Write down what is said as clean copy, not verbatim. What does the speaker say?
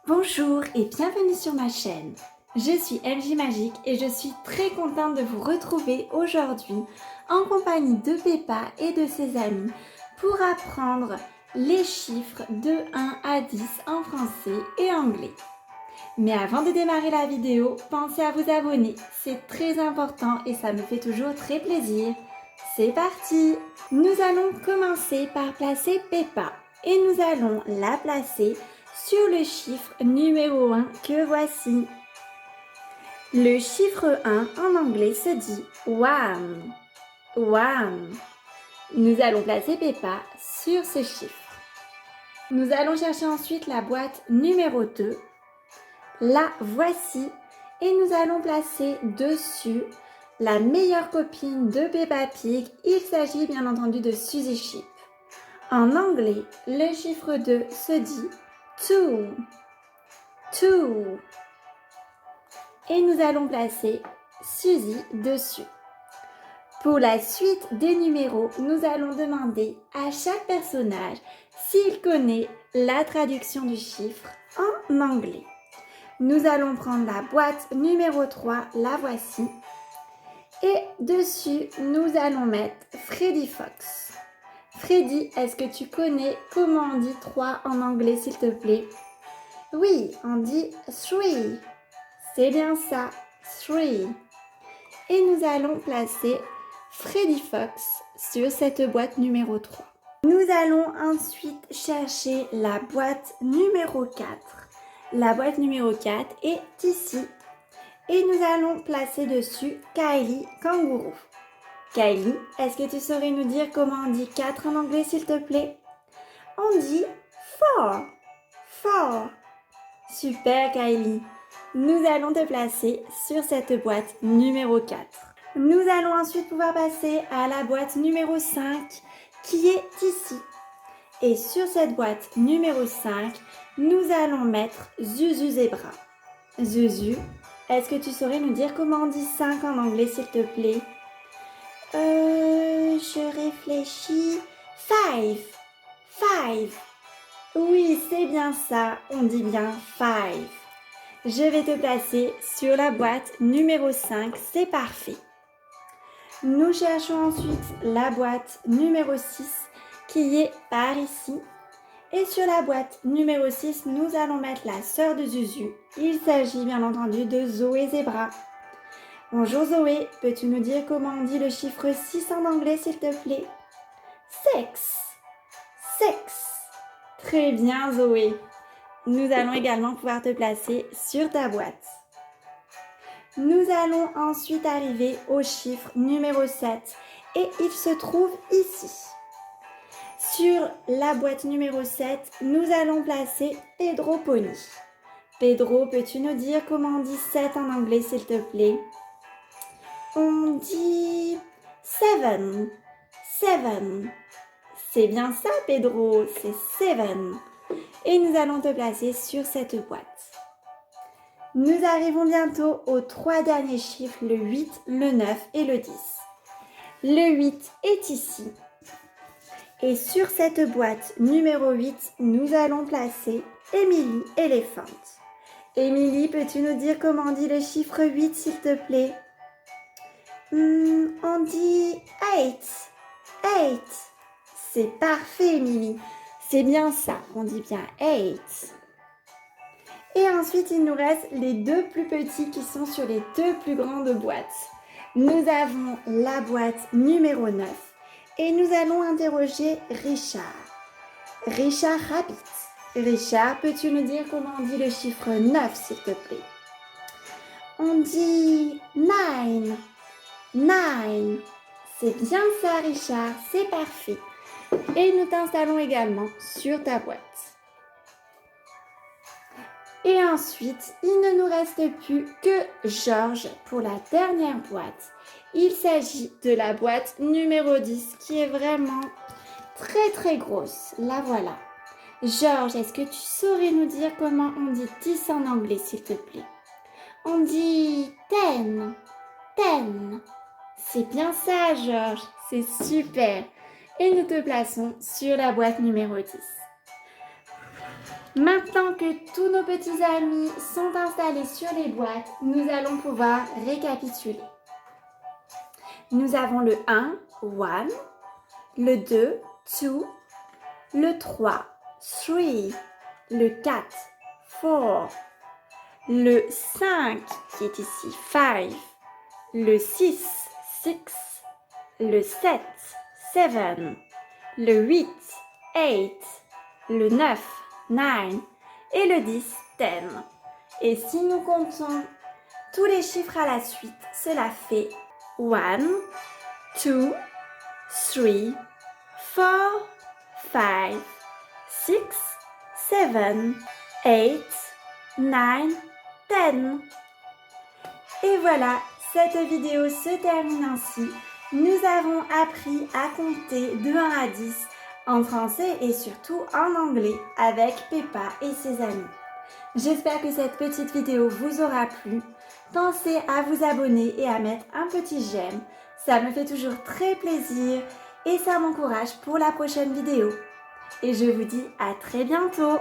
Bonjour et bienvenue sur ma chaîne. Je suis MJ Magique et je suis très contente de vous retrouver aujourd'hui en compagnie de Peppa et de ses amis pour apprendre les chiffres de 1 à 10 en français et anglais. Mais avant de démarrer la vidéo, pensez à vous abonner, c'est très important et ça me fait toujours très plaisir. C'est parti! Nous allons commencer par placer Peppa et nous allons la placer sur le chiffre numéro 1 que voici. Le chiffre 1 en anglais se dit one. One. Nous allons placer Peppa sur ce chiffre. Nous allons chercher ensuite la boîte numéro 2. La voici et nous allons placer dessus la meilleure copine de Peppa Pig. Il s'agit bien entendu de Suzy Sheep. En anglais, le chiffre 2 se dit two. Two. Et nous allons placer Suzy dessus. Pour la suite des numéros, nous allons demander à chaque personnage s'il connaît la traduction du chiffre en anglais. Nous allons prendre la boîte numéro 3, la voici. Et dessus, nous allons mettre Freddy Fox. Freddy, est-ce que tu connais comment on dit 3 en anglais, s'il te plaît? Oui, on dit 3. C'est bien ça, 3. Et nous allons placer Freddy Fox sur cette boîte numéro 3. Nous allons ensuite chercher la boîte numéro 4. La boîte numéro 4 est ici. Et nous allons placer dessus Kylie Kangourou. Kylie, est-ce que tu saurais nous dire comment on dit 4 en anglais, s'il te plaît? On dit 4. 4. Super Kylie. Nous allons te placer sur cette boîte numéro 4. Nous allons ensuite pouvoir passer à la boîte numéro 5 qui est ici. Et sur cette boîte numéro 5, nous allons mettre Zuzu Zebra. Zuzu, est-ce que tu saurais nous dire comment on dit 5 en anglais, s'il te plaît? Je réfléchis. 5. 5. Oui, c'est bien ça, on dit bien 5. Je vais te placer sur la boîte numéro 5, c'est parfait. Nous cherchons ensuite la boîte numéro 6 qui est par ici. Et sur la boîte numéro 6, nous allons mettre la sœur de Zuzu. Il s'agit bien entendu de Zoé Zebra. Bonjour Zoé, peux-tu nous dire comment on dit le chiffre 6 en anglais, s'il te plaît? 6. 6. Très bien Zoé. Nous allons également pouvoir te placer sur ta boîte. Nous allons ensuite arriver au chiffre numéro 7 et il se trouve ici. Sur la boîte numéro 7, nous allons placer Pedro Pony. Pedro, peux-tu nous dire comment on dit 7 en anglais, s'il te plaît? On dit 7. 7. C'est bien ça, Pedro, c'est 7. Et nous allons te placer sur cette boîte. Nous arrivons bientôt aux 3 derniers chiffres, le 8, le 9 et le 10. Le 8 est ici. Et sur cette boîte numéro 8, nous allons placer Emily Elephant. Emily, peux-tu nous dire comment on dit le chiffre 8, s'il te plaît? On dit 8. 8. C'est parfait, Emily. C'est bien ça, on dit bien 8. Et ensuite, il nous reste les deux plus petits qui sont sur les deux plus grandes boîtes. Nous avons la boîte numéro 9 et nous allons interroger Richard. Richard Rabbit. Richard, peux-tu nous dire comment on dit le chiffre 9, s'il te plaît? On dit 9. 9. C'est bien ça, Richard, c'est parfait. Et nous t'installons également sur ta boîte. Et ensuite, il ne nous reste plus que Georges pour la dernière boîte. Il s'agit de la boîte numéro 10 qui est vraiment très très grosse. La voilà. Georges, est-ce que tu saurais nous dire comment on dit 10 en anglais, s'il te plaît? On dit 10. 10. C'est bien ça, Georges. C'est super. Et nous te plaçons sur la boîte numéro 10. Maintenant que tous nos petits amis sont installés sur les boîtes, nous allons pouvoir récapituler. Nous avons le 1, 1, le 2, 2, le 3, 3, le 4, 4, le 5 qui est ici, 5, le 6, 6, le 7, 7, le 8, 8, le 9, 9 et le 10, 10. Et si nous comptons tous les chiffres à la suite, cela fait 1, 2, 3, 4, 5, 6, 7, 8, 9, 10. Et voilà, cette vidéo se termine ainsi. Nous avons appris à compter de 1 à 10 en français et surtout en anglais avec Peppa et ses amis. J'espère que cette petite vidéo vous aura plu. Pensez à vous abonner et à mettre un petit j'aime. Ça me fait toujours très plaisir et ça m'encourage pour la prochaine vidéo. Et je vous dis à très bientôt.